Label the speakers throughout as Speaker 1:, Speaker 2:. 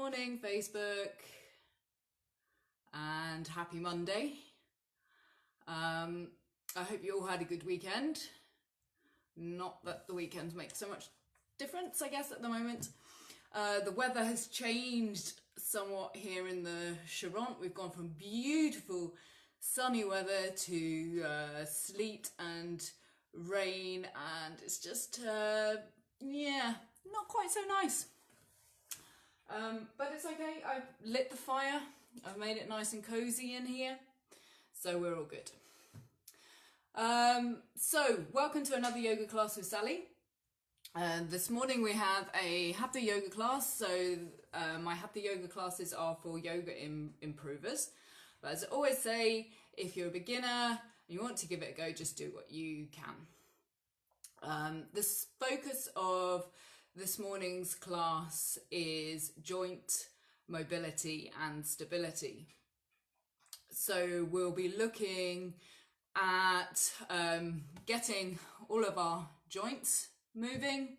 Speaker 1: morning, Facebook, and happy Monday. I hope you all had a good weekend. Not that the weekends make so much difference, I guess, at the moment. The weather has changed somewhat here in the Charente. We've gone from beautiful sunny weather to sleet and rain, and it's just, not quite so nice. But it's okay. I've lit the fire. I've made it nice and cozy in here. So we're all good. So welcome to another yoga class with Sally. This morning we have a Hatha yoga class. So my Hatha yoga classes are for yoga improvers. But as I always say, if you're a beginner and you want to give it a go, just do what you can. The focus of this morning's class is joint mobility and stability. So we'll be looking at getting all of our joints moving,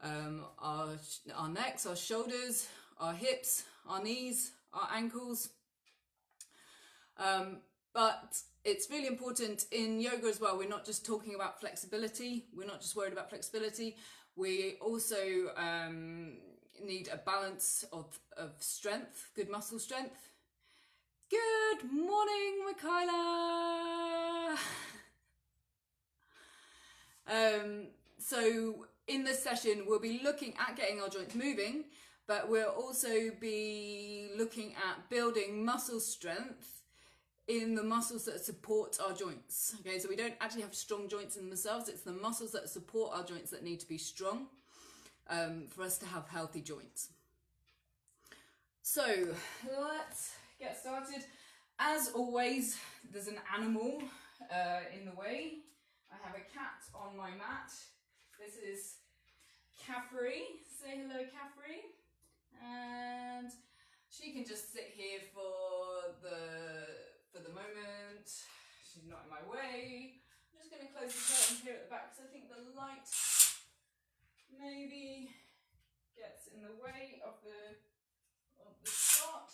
Speaker 1: our necks, our shoulders, our hips, our knees, our ankles. But it's really important in yoga as well. We're not just talking about flexibility. We're not just worried about flexibility. We also need a balance of strength, good muscle strength. Good morning, Michaela. So in this session, we'll be looking at getting our joints moving, but we'll also be looking at building muscle strength in the muscles that support our joints. Okay, so we don't actually have strong joints in themselves. It's the muscles that support our joints that need to be strong for us to have healthy joints. So let's get started. As always, there's an animal in the way. I have a cat on my mat. This is Caffrey. Say hello, Caffrey. And she can just sit here for the moment. She's not in my way. I'm just going to close the curtains here at the back because I think the light maybe gets in the way of the shot.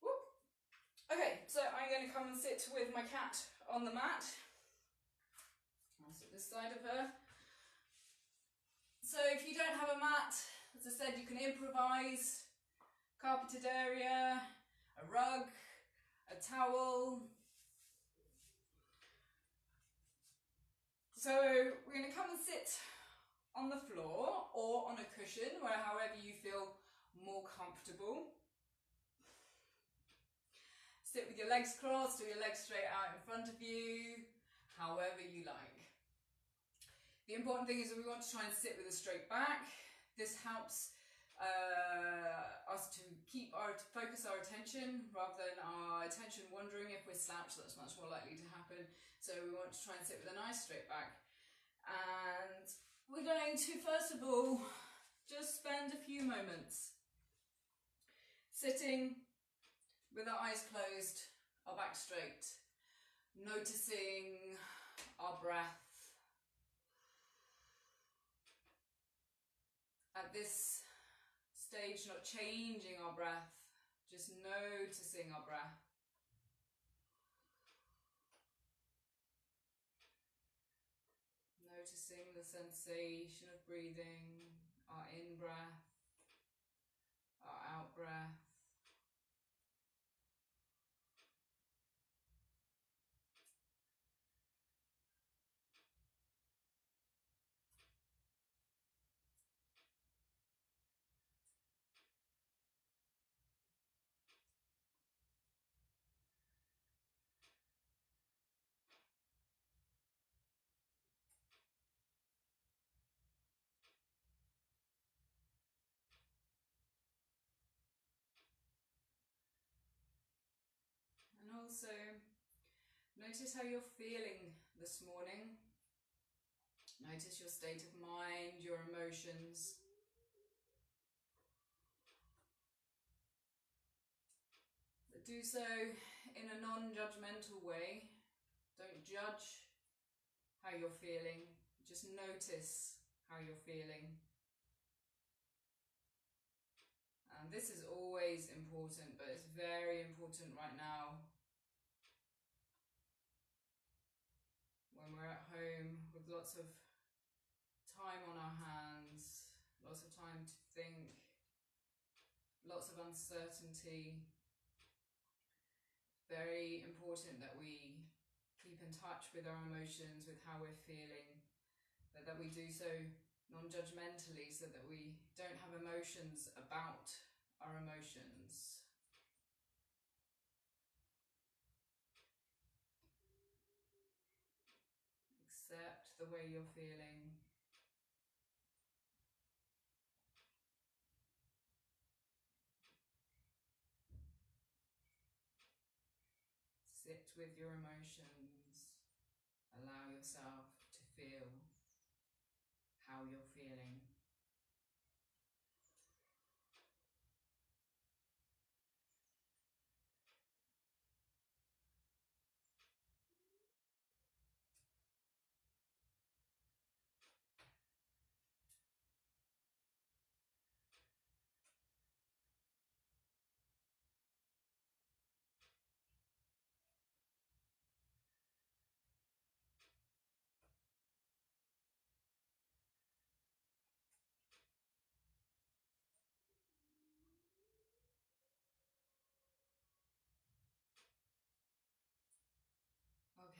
Speaker 1: Whoop. Okay, so I'm going to come and sit with my cat on the mat. I'll sit this side of her. So if you don't have a mat, as I said, you can improvise. Carpeted area, a rug, a towel. So we're going to come and sit on the floor or on a cushion, where however you feel more comfortable. Sit with your legs crossed or your legs straight out in front of you, however you like. The important thing is that we want to try and sit with a straight back. This helps us to focus our attention rather than our attention wandering. If we're slouched, that's much more likely to happen. So we want to try and sit with a nice straight back. And we're going to, first of all, just spend a few moments sitting with our eyes closed, our back straight, noticing our breath. At this stage, not changing our breath, just noticing our breath. Noticing the sensation of breathing, our in-breath, our out-breath. Also, notice how you're feeling this morning. Notice your state of mind, your emotions. But do so in a non-judgmental way. Don't judge how you're feeling. Just notice how you're feeling. And this is always important, but it's very important right now. When we're at home with lots of time on our hands, lots of time to think, lots of uncertainty. Very important that we keep in touch with our emotions, with how we're feeling, but that we do so non-judgmentally, so that we don't have emotions about our emotions. Accept the way you're feeling. Sit with your emotions. Allow yourself to feel how you're feeling.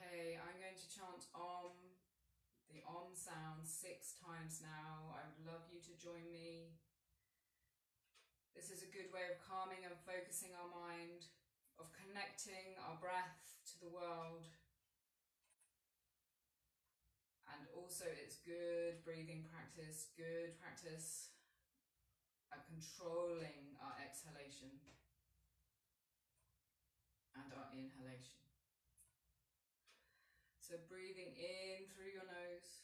Speaker 1: Okay, I'm going to chant Om, the Om sound 6 times now. I would love you to join me. This is a good way of calming and focusing our mind, of connecting our breath to the world. And also it's good breathing practice, good practice at controlling our exhalation and our inhalation. So breathing in through your nose.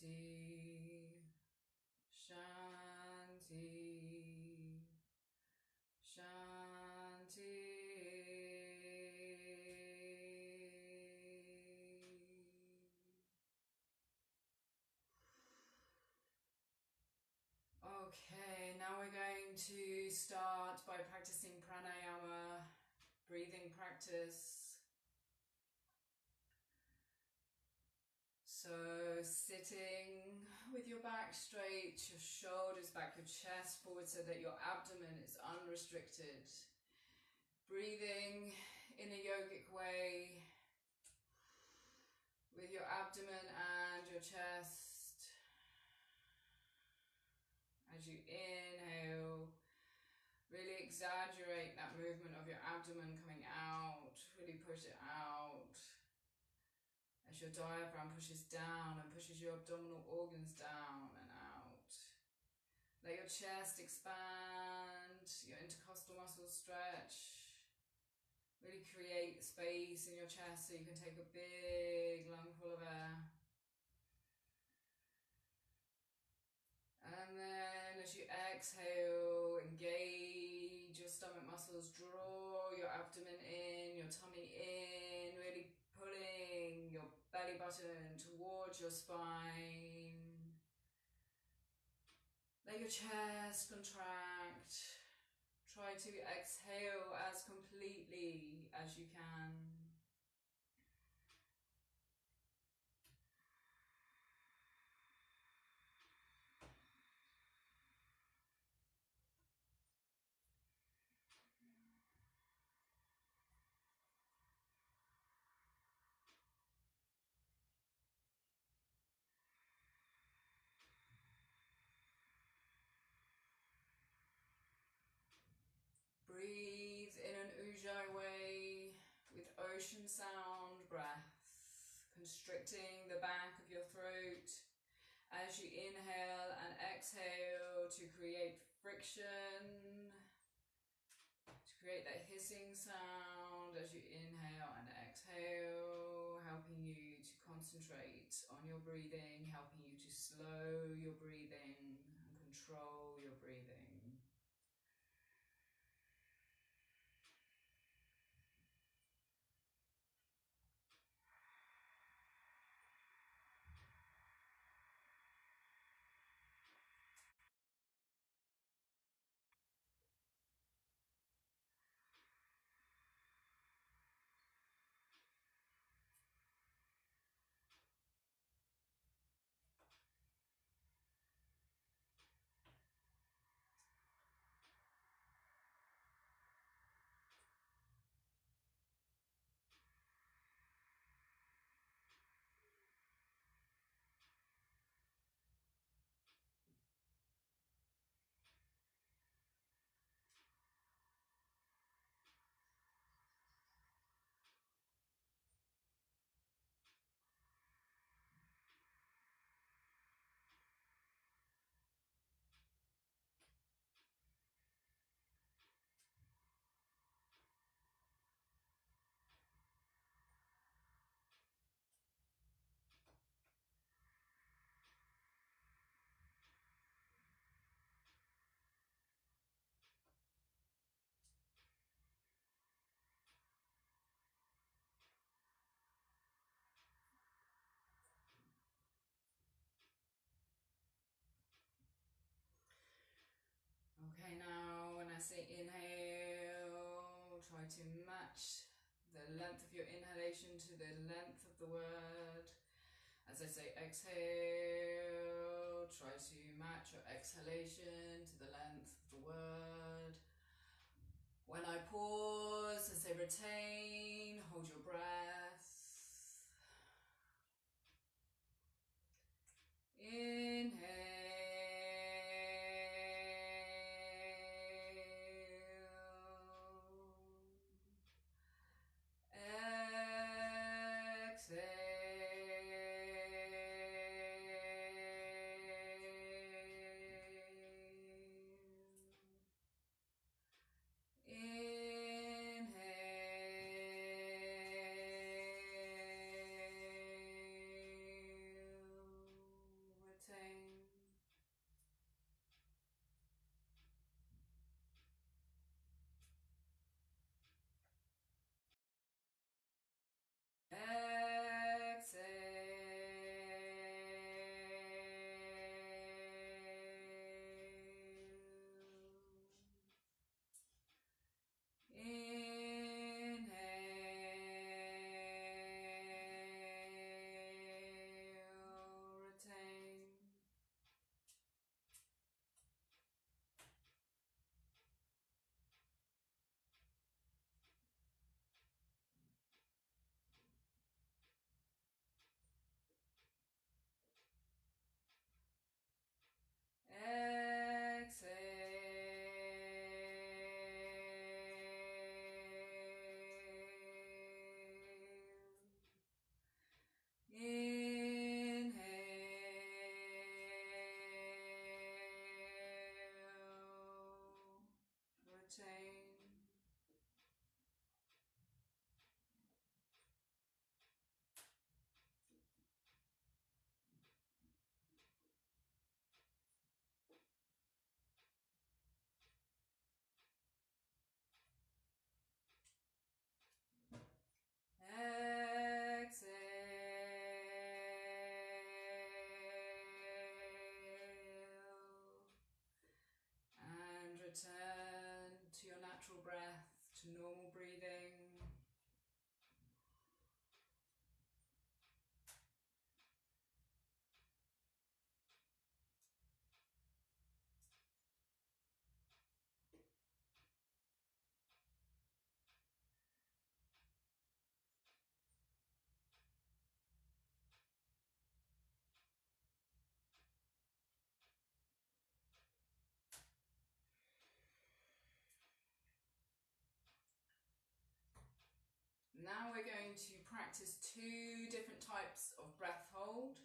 Speaker 1: Shanti, Shanti, Shanti. Okay, now we're going to start by practicing pranayama, breathing practice. So sitting with your back straight, your shoulders back, your chest forward so that your abdomen is unrestricted. Breathing in a yogic way with your abdomen and your chest. As you inhale, really exaggerate that movement of your abdomen coming out, really push it out. As your diaphragm pushes down and pushes your abdominal organs down and out. Let your chest expand. your intercostal muscles stretch. Really create space in your chest so you can take a big lungful of air. And then as you exhale, engage your stomach muscles, draw your abdomen in, your tummy in, really pulling your belly button towards your spine. Let your chest contract. Try to exhale as completely as you can. Breathe in an ujjayi way with ocean sound breath, constricting the back of your throat as you inhale and exhale to create friction, to create that hissing sound as you inhale and exhale, helping you to concentrate on your breathing, helping you to slow your breathing and control your breathing. Okay, now when I say inhale, try to match the length of your inhalation to the length of the word. As I say exhale, try to match your exhalation to the length of the word. When I pause, I say retain, hold your breath. Inhale. Retain. to normal breathing. Now we're going to practice two different types of breath hold.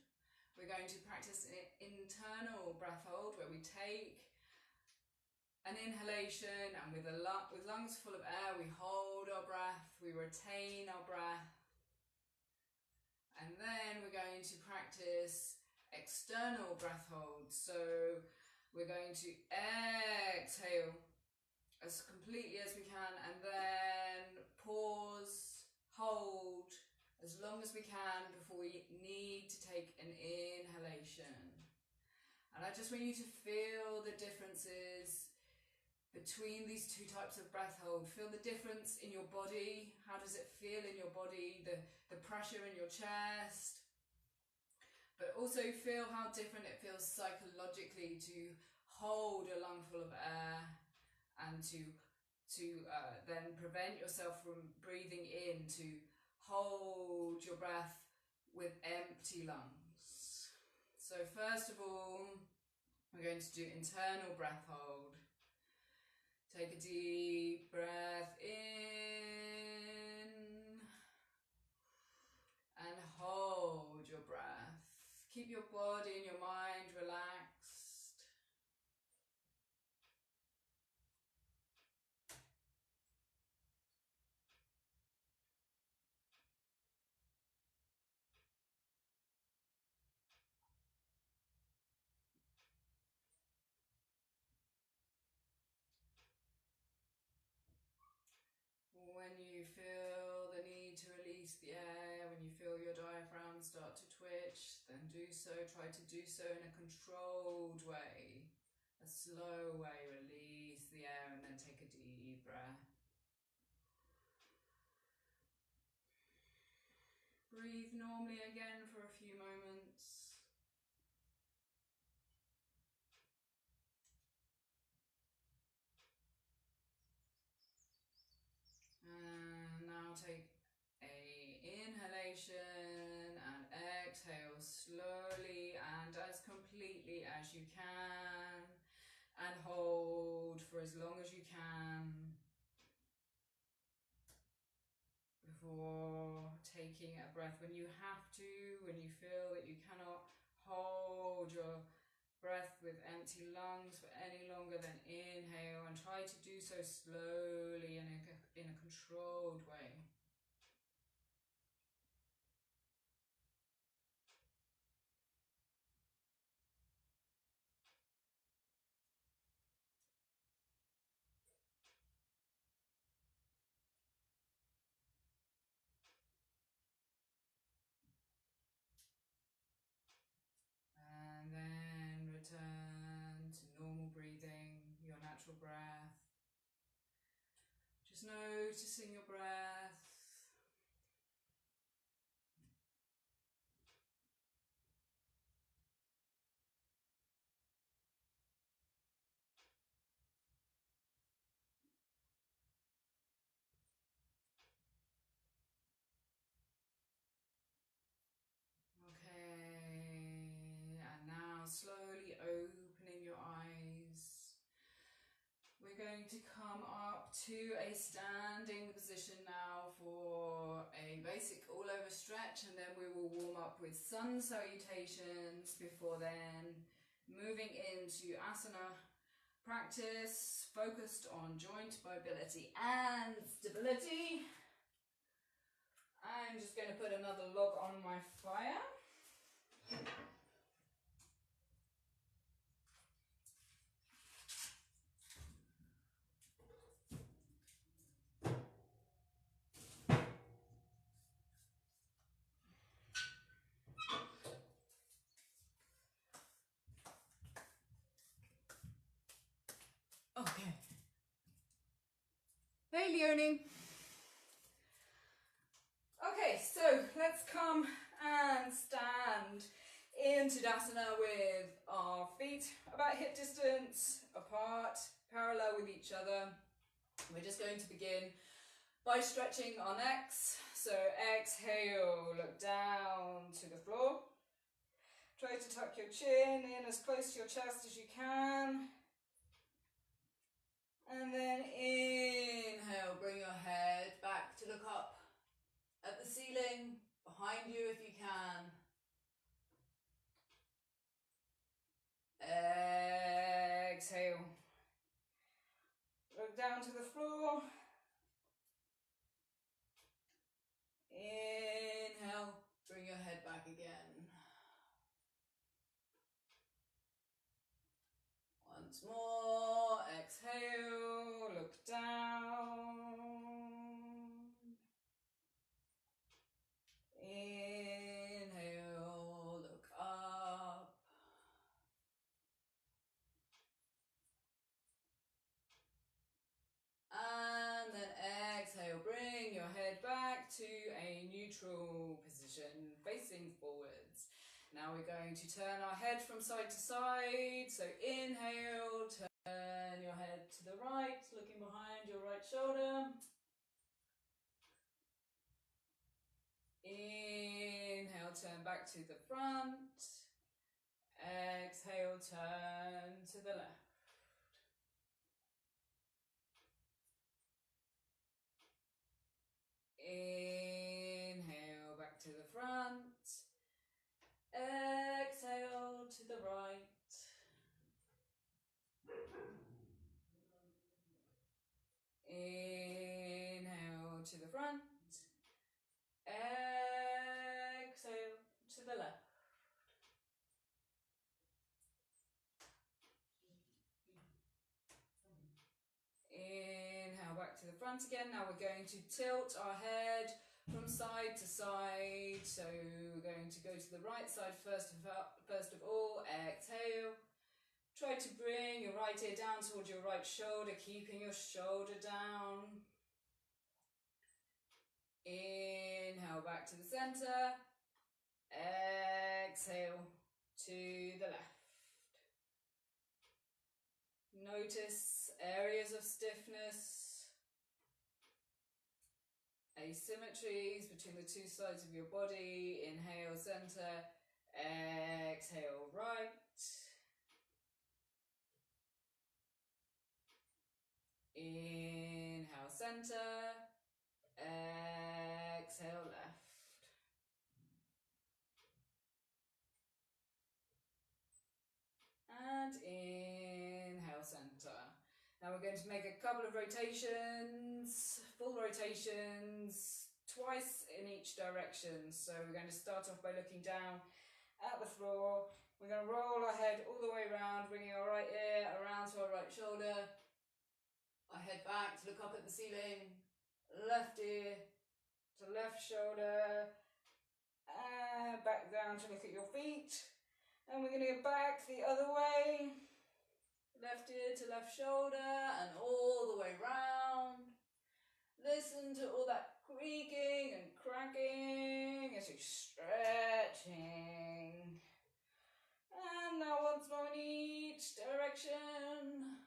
Speaker 1: We're going to practice an internal breath hold where we take an inhalation and with lungs full of air we hold our breath, we retain our breath. And then we're going to practice external breath hold. So we're going to exhale as completely as we can and then pause, hold as long as we can before we need to take an inhalation. And I just want you to feel the differences between these two types of breath hold. Feel the difference in your body. How does it feel in your body? The pressure in your chest. But also feel how different it feels psychologically to hold a lungful of air and to then prevent yourself from breathing in, to hold your breath with empty lungs. So first of all, we're going to do internal breath hold. Take a deep breath in and hold your breath. Keep your body and your mind relaxed. When you feel the need to release the air, when you feel your diaphragm start to twitch, then do so. Try to do so in a controlled way, a slow way. Release the air and then take a deep breath. Breathe normally again for a few moments. And now take an inhalation and exhale slowly and as completely as you can, and hold for as long as you can before taking a breath when you have to, when you feel that you cannot hold your breath with empty lungs for any longer than inhale, and try to do so slowly in a controlled way. And then return to normal breathing, your natural breath. Just noticing your breath. Okay, and now slowly opening your eyes. We're going to come up to a standing position now for a basic all-over stretch, and then we will warm up with sun salutations before then moving into asana practice focused on joint mobility and stability. I'm just going to put another log on my fire. Okay. Hey Leonie. Okay, so let's come and stand in Tadasana with our feet about hip distance apart, parallel with each other. We're just going to begin by stretching our necks. So exhale, look down to the floor. Try to tuck your chin in as close to your chest as you can. And then inhale, bring your head back to look up at the ceiling, behind you if you can. Exhale. Look down to the floor. Inhale, bring your head back again. Once more, exhale, look down. Inhale, look up. And then exhale, bring your head back to a neutral position, facing forwards. Now we're going to turn our head from side to side. So inhale, turn your head to the right, looking behind your right shoulder. Inhale, turn back to the front. Exhale, turn to the left. Inhale, back to the front. Exhale to the right. Inhale to the front. Exhale to the left. Inhale back to the front again. Now we're going to tilt our head from side to side. So we're going to go to the right side first of all. Exhale. Try to bring your right ear down towards your right shoulder, keeping your shoulder down. Inhale back to the center. Exhale to the left. Notice areas of stiffness, asymmetries between the two sides of your body. Inhale, center. Exhale, right. Inhale, center. Exhale, left. And inhale, center. Now we're going to make a couple of rotations, full rotations, twice in each direction. So we're going to start off by looking down at the floor. We're going to roll our head all the way around, bringing our right ear around to our right shoulder. Our head back to look up at the ceiling. Left ear to left shoulder. And back down to look at your feet. And we're going to go back the other way. Left ear to left shoulder and all the way round. Listen to all that creaking and cracking as you're stretching. And now once more in each direction.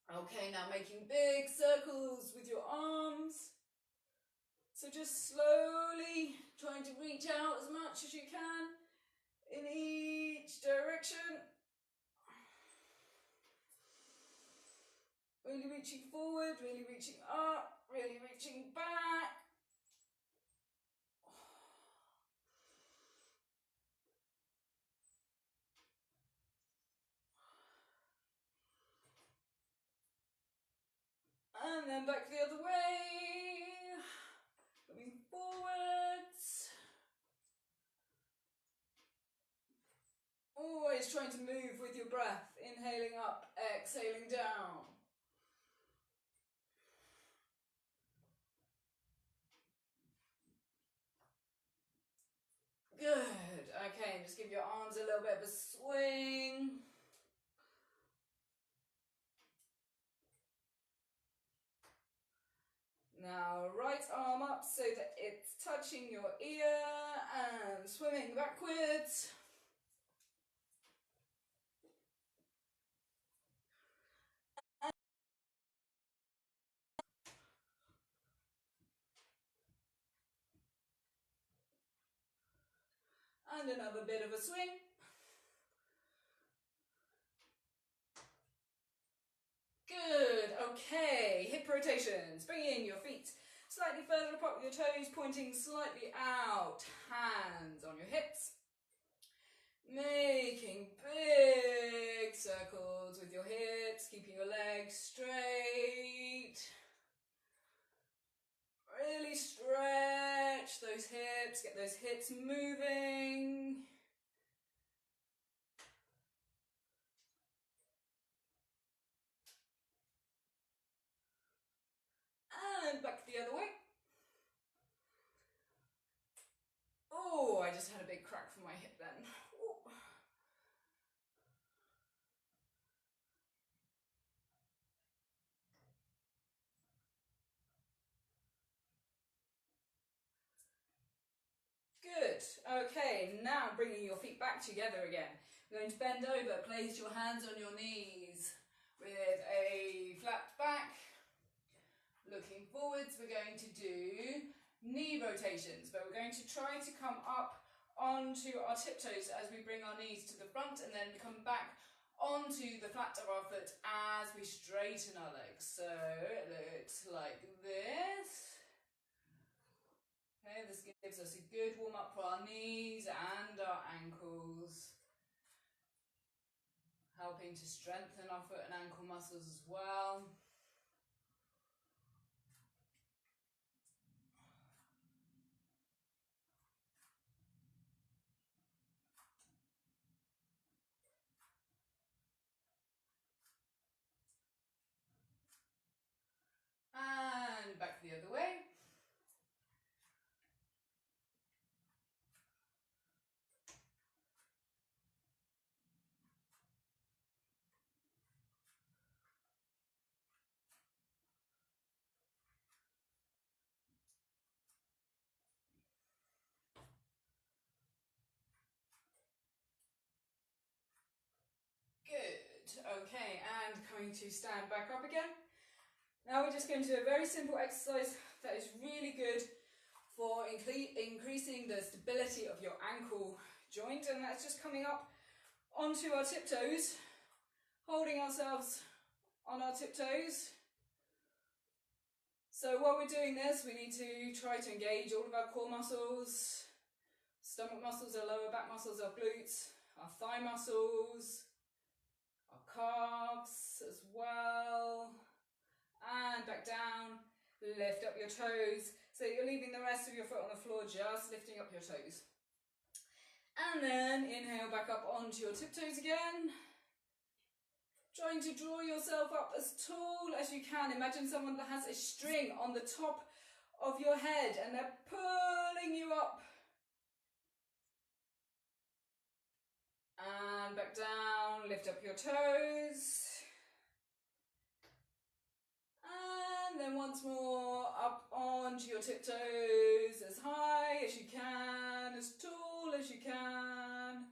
Speaker 1: Okay, now making big circles with your arms. So just slowly trying to reach out as much as you can in each direction. Really reaching forward, really reaching up, really reaching back. And then back the other way, moving forwards. Always trying to move with your breath, inhaling up, exhaling down. Good. Okay, just give your arms a little bit of a swing. Now, right arm up so that it's touching your ear and swimming backwards. And another bit of a swing. Good. Okay, hip rotations. Bringing your feet slightly further apart with your toes, pointing slightly out. Hands on your hips. Making big circles with your hips, keeping your legs straight. Really stretch those hips, get those hips moving. And back the other way. Oh, I just had a big crack from my hip then. Ooh. Good. Okay, now bringing your feet back together again. We're going to bend over, place your hands on your knees with a flat back. Looking forwards, we're going to do knee rotations, but we're going to try to come up onto our tiptoes as we bring our knees to the front and then come back onto the flat of our foot as we straighten our legs. So it looks like this. Okay, this gives us a good warm up for our knees and our ankles, helping to strengthen our foot and ankle muscles as well. And back the other way. Good. Okay, and coming to stand back up again. Now we're just going to do a very simple exercise that is really good for increasing the stability of your ankle joint, and that's just coming up onto our tiptoes, holding ourselves on our tiptoes. So while we're doing this, we need to try to engage all of our core muscles, stomach muscles, our lower back muscles, our glutes, our thigh muscles, our calves as well. And back down, lift up your toes. So you're leaving the rest of your foot on the floor, just lifting up your toes. And then inhale back up onto your tiptoes again. Trying to draw yourself up as tall as you can. Imagine someone that has a string on the top of your head and they're pulling you up. And back down, lift up your toes. And then once more, up onto your tiptoes, as high as you can, as tall as you can.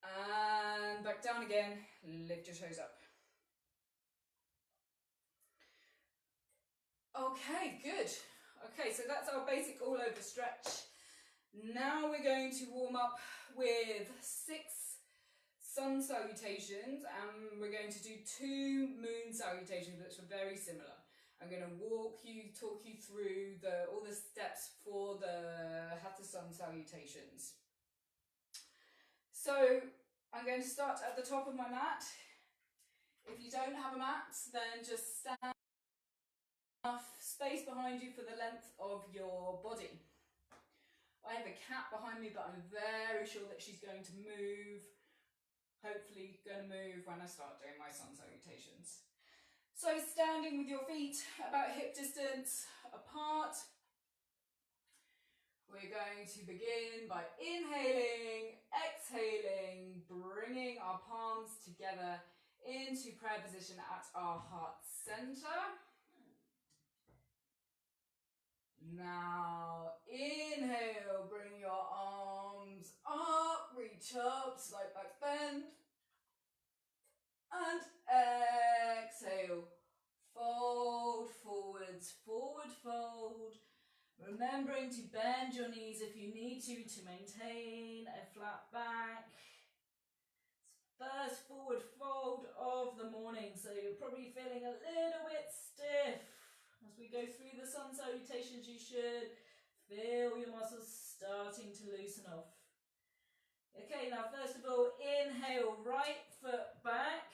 Speaker 1: And back down again, lift your toes up. Okay, good. Okay, so that's our basic all over stretch. Now we're going to warm up with 6 sun salutations, and we're going to do 2 moon salutations, which are very similar. I'm going to talk you through all the steps for the Hatha sun salutations. So I'm going to start at the top of my mat. If you don't have a mat, then just stand enough space behind you for the length of your body. I have a cat behind me, but I'm very sure that she's going to move. Hopefully going to move when I start doing my sun salutations. So standing with your feet about hip distance apart, We're going to begin by inhaling, exhaling, bringing our palms together into prayer position at our heart center. Now, inhale, bring your arms up, reach up, slight back bend. And exhale, fold forwards, forward fold. Remembering to bend your knees if you need to maintain a flat back. First forward fold of the morning, so you're probably feeling a little bit stiff. As we go through the sun salutations, you should feel your muscles starting to loosen off. Okay, now first of all, inhale, right foot back,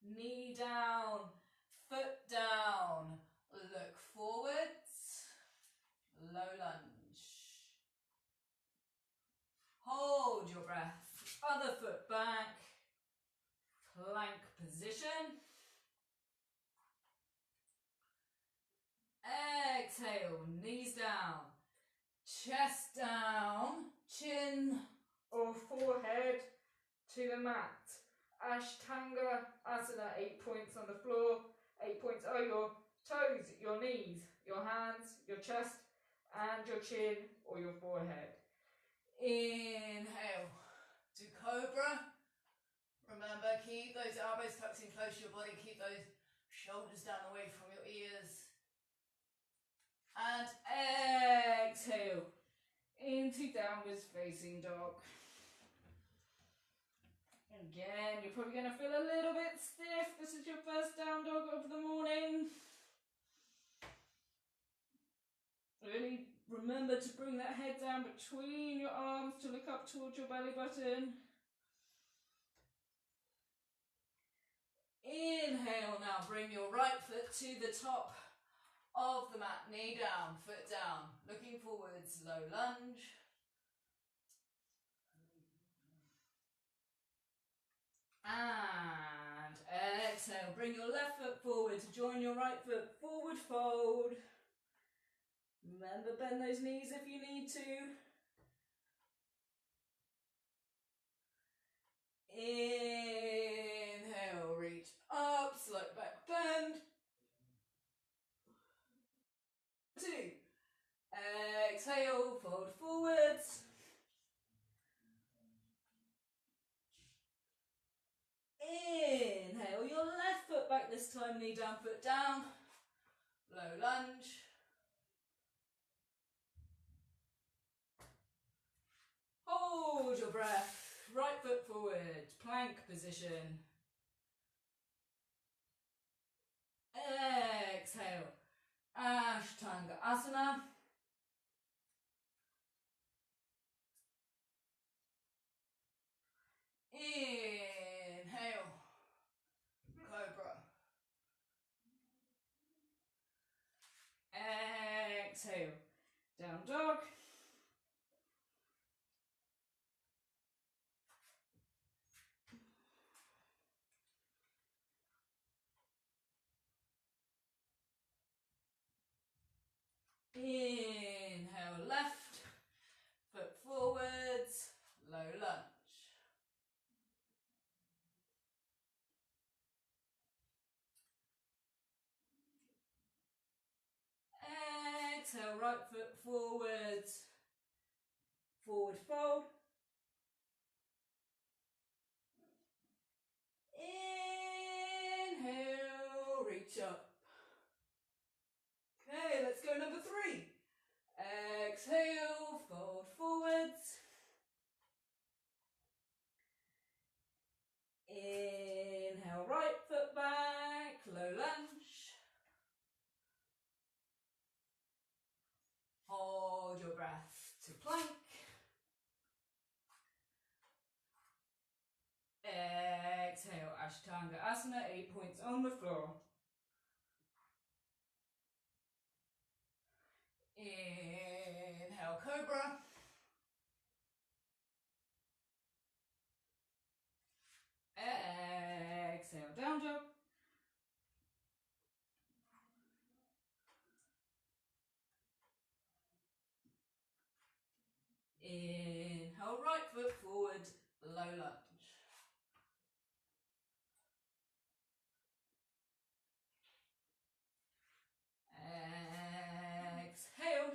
Speaker 1: knee down, foot down, look forwards, low lunge. Hold your breath, other foot back, plank position. Exhale, knees down, chest down, chin or forehead to the mat. Ashtanga Asana, 8 points on the floor. 8 points are your toes, your knees, your hands, your chest, and your chin or your forehead. Inhale to Cobra. Remember, keep those elbows tucked in close to your body. Keep those shoulders down away from your ears. And exhale into downwards facing dog. Again, you're probably going to feel a little bit stiff. This is your first down dog of the morning. Really remember to bring that head down between your arms to look up towards your belly button. Inhale now, bring your right foot to the top of the mat, knee down, foot down, looking forwards, low lunge. And exhale, bring your left foot forward to join your right foot, forward fold. Remember, bend those knees if you need to. Inhale, reach up, slight back bend. 2. Exhale, fold forwards. Inhale, your left foot back this time, knee down, foot down. Low lunge. Hold your breath, right foot forward, plank position. Exhale, Ashtanga Asana. Inhale, Cobra. Exhale, down dog. Inhale, left foot forwards, low lunge. Exhale, right foot forwards, forward fold. Inhale, reach up. Okay, let's go number 3. Exhale, fold forwards. Inhale, right foot back, low lunge. Hold your breath to plank. Exhale, Ashtanga Asana, 8 points on the floor. Inhale, Cobra. Exhale, down dog. low lunge. Exhale.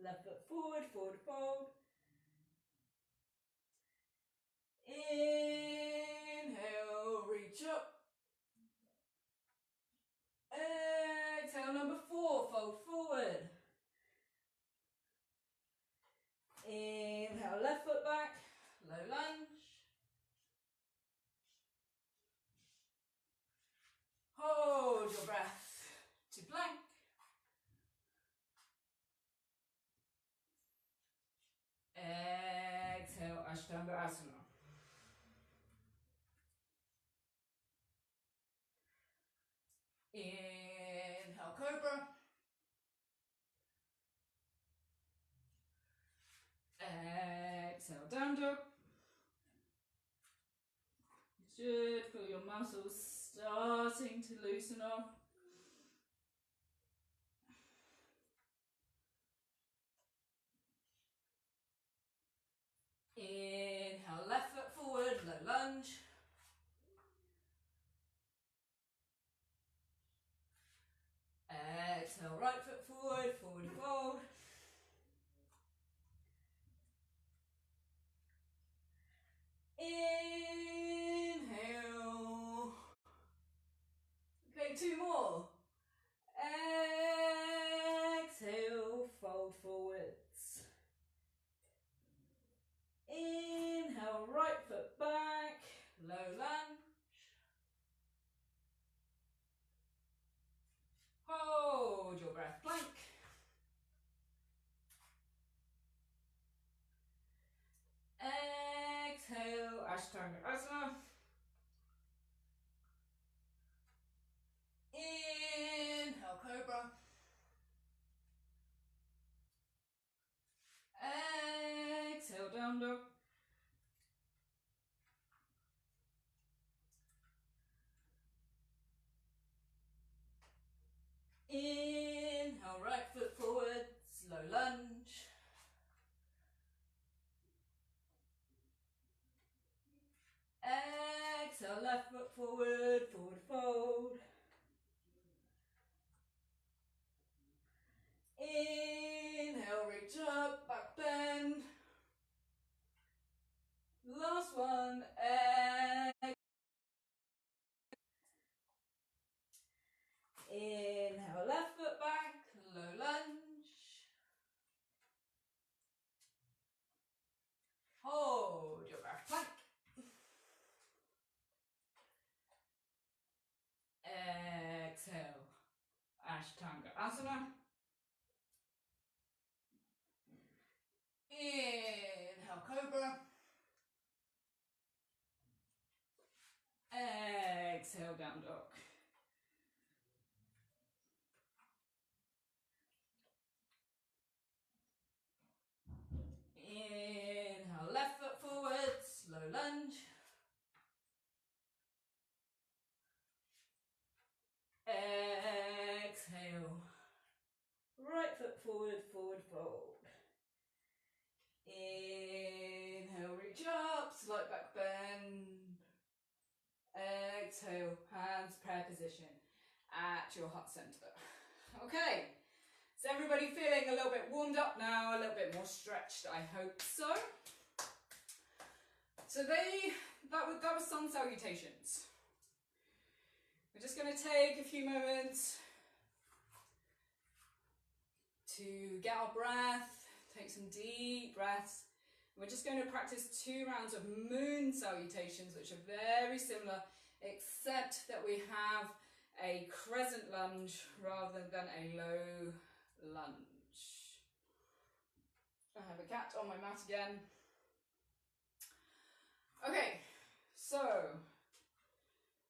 Speaker 1: Left foot forward, forward fold. Inhale, reach up. Exhale, number 4, fold forward. Inhale, left foot back, low lunge. Hold your breath to plank. Exhale, Ashtanga Asana. Inhale, Cobra. Exhale, down dog. You should feel your muscles starting to loosen up. Inhale, left foot forward, low lunge. Exhale, right foot forward, forward fold. Inhale. Okay, 2 more. Exhale, fold forwards. Inhale, right foot back, low lunge. Hold your breath, plank. Exhale, Ashtanga Asana. Inhale, Cobra. Exhale, down dog. Inhale, right foot forward, slow lunge. Exhale, left foot forward, forward fold. Inhale, reach up, back bend. Last one. Inhale, left foot back, low lunge. Hold your breath, plank. Exhale, Ashtanga Asana. Inhale, Cobra. Exhale, down dog. Inhale, left foot forward, slow lunge. Exhale, right foot forward, forward fold. Inhale, reach up, slight back bend. Exhale, hands prayer position at your heart center. Okay, is everybody feeling a little bit warmed up now, a little bit more stretched? I hope so. So that was sun salutations. We're just going to take a few moments to get our breath, take some deep breaths. We're just going to practice 2 rounds of moon salutations, which are very similar, except that we have a crescent lunge rather than a low lunge. I have a cat on my mat again. Okay, so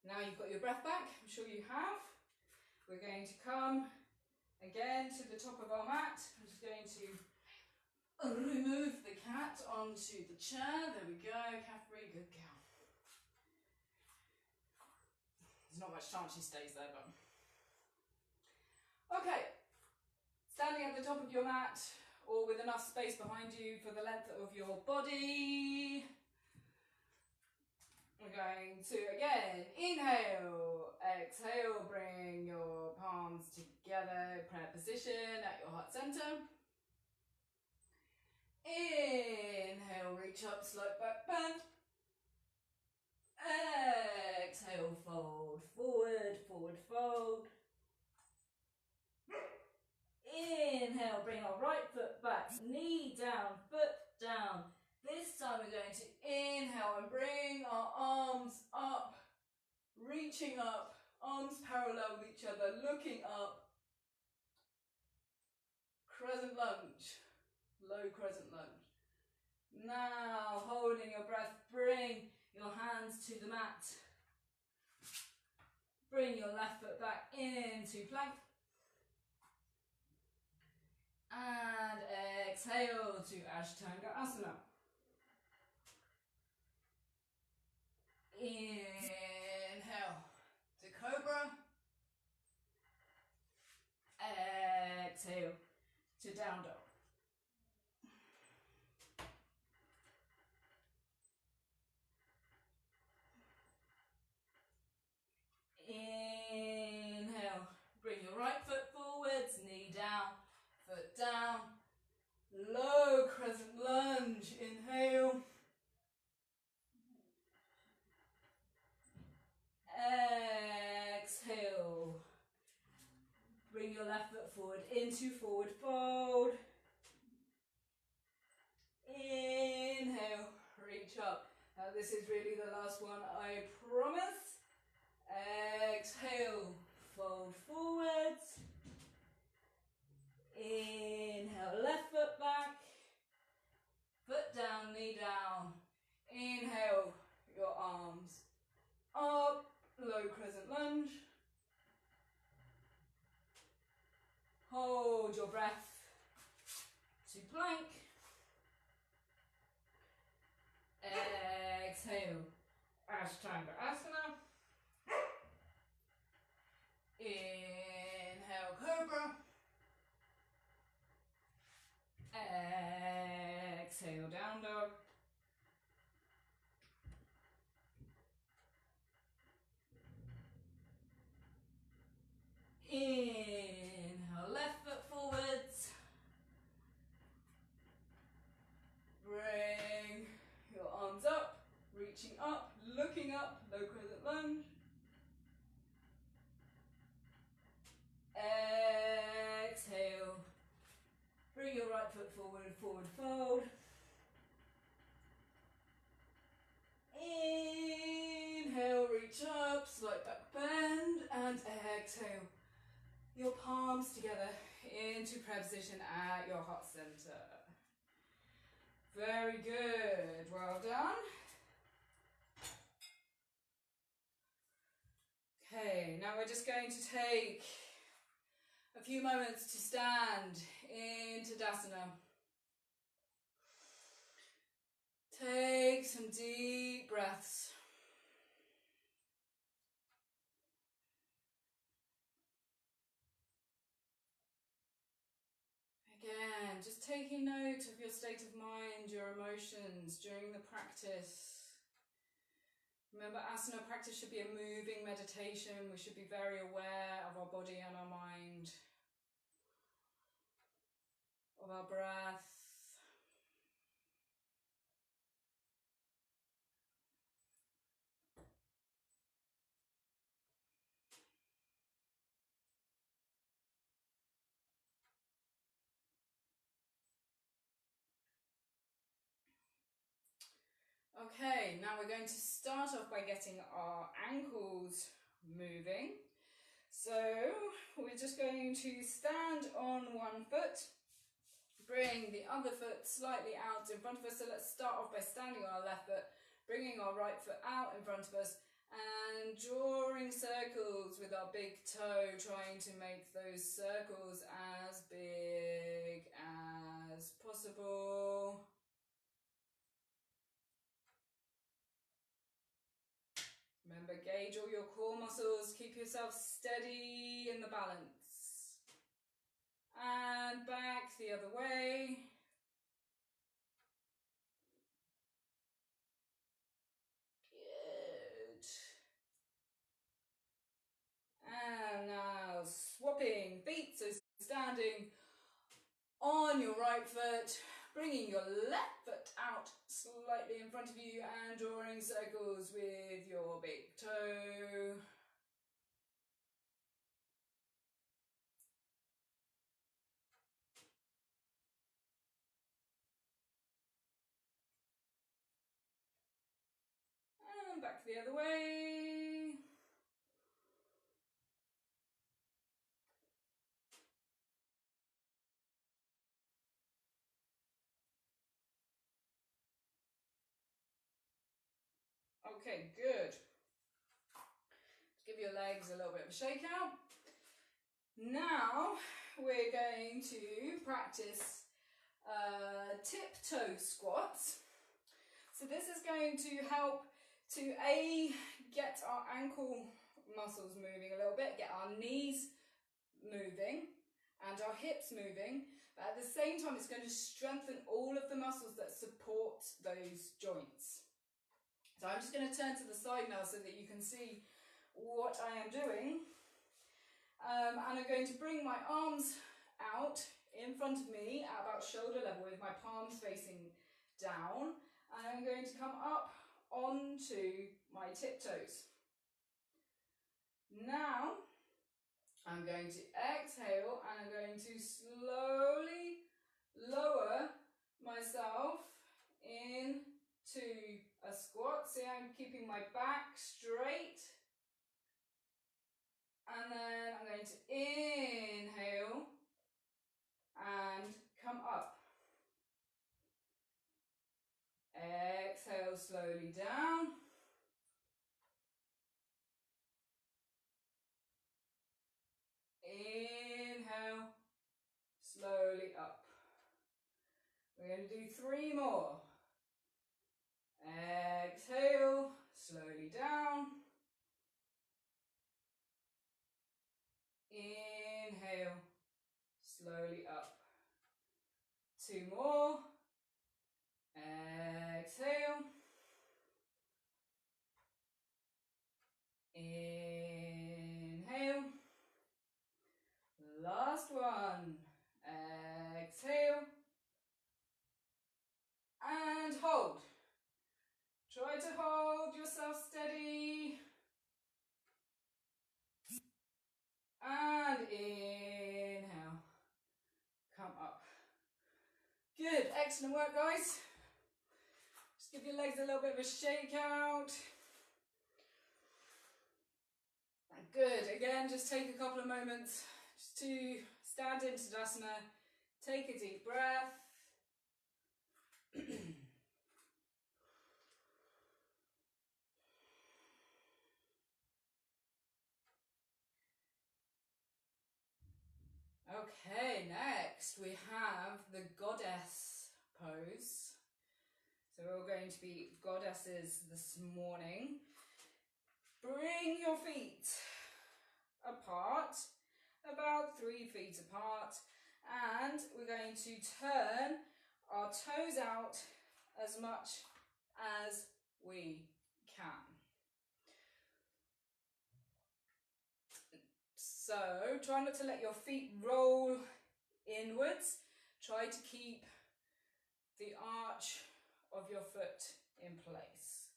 Speaker 1: now you've got your breath back, I'm sure you have. We're going to come again to the top of our mat. I'm just going to remove the cat onto the chair. There we go, Catherine, good girl. There's not much chance she stays there, but... Okay, standing at the top of your mat, or with enough space behind you for the length of your body. Inhale, reach up, slight back bend. Exhale, fold, forward, forward fold. Inhale, bring our right foot back, knee down, foot down. This time we're going to inhale and bring our arms up, reaching up, arms parallel with each other, looking up. Crescent lunge, low crescent lunge. Now, holding your breath, bring your hands to the mat. Bring your left foot back into plank. And exhale to Ashtanga Asana. Inhale to Cobra. Exhale to Down Dog. Inhale, bring your right foot forwards, knee down, foot down. Low crescent lunge, inhale. Exhale. Bring your left foot forward into forward fold. Inhale, reach up. Now this is really the last one, I promise. Exhale, fold forwards. Inhale, left foot back. Foot down, knee down. Inhale, your arms up, low crescent lunge. Hold your breath to plank. Exhale, Ashtanga Asana. Inhale, Cobra. Exhale, Down Dog. Inhale, left foot forwards. Bring your arms up, reaching up, looking up, low crescent lunge. Exhale. Bring your right foot forward, forward fold. Inhale, reach up, slight back bend, and exhale. Your palms together into prayer position at your heart center. Very good, well done. Okay, now we're just going to take a few moments to stand into Tadasana. Take some deep breaths. Again, just taking note of your state of mind, your emotions during the practice. Remember, asana practice should be a moving meditation. We should be very aware of our body and our mind, of our breath. Okay, now we're going to start off by getting our ankles moving. So we're just going to stand on one foot, bring the other foot slightly out in front of us. So let's start off by standing on our left foot, bringing our right foot out in front of us and drawing circles with our big toe, trying to make those circles as big as possible. Remember, gauge all your core muscles, keep yourself steady in the balance. And back the other way. Good. And now swapping feet, so standing on your right foot, Bringing your left foot out slightly in front of you and drawing circles with your big toe. And back the other way. Okay, good. Give your legs a little bit of a shake out. Now we're going to practice tiptoe squats. So this is going to help to get our ankle muscles moving a little bit, get our knees moving and our hips moving, but at the same time it's going to strengthen all of the muscles that support those joints. So I'm just going to turn to the side now so that you can see what I am doing. And I'm going to bring my arms out in front of me at about shoulder level with my palms facing down. And I'm going to come up onto my tiptoes. Now I'm going to exhale and I'm going to slowly lower myself into a squat. See, I'm keeping my back straight. And then I'm going to inhale and come up. Exhale slowly down. Inhale, slowly up. We're going to do 3 more. Exhale, slowly down. Inhale, slowly up. 2 more. Exhale. Inhale. Last one. Exhale. And hold. Try to hold yourself steady. And inhale. Come up. Good. Excellent work, guys. Just give your legs a little bit of a shake out. Good. Again, just take a couple of moments just to stand into Tadasana. Take a deep breath. Okay, next we have the goddess pose. So we're all going to be goddesses this morning. Bring your feet apart, about 3 feet apart, and we're going to turn our toes out as much as we can. So try not to let your feet roll inwards. Try to keep the arch of your foot in place.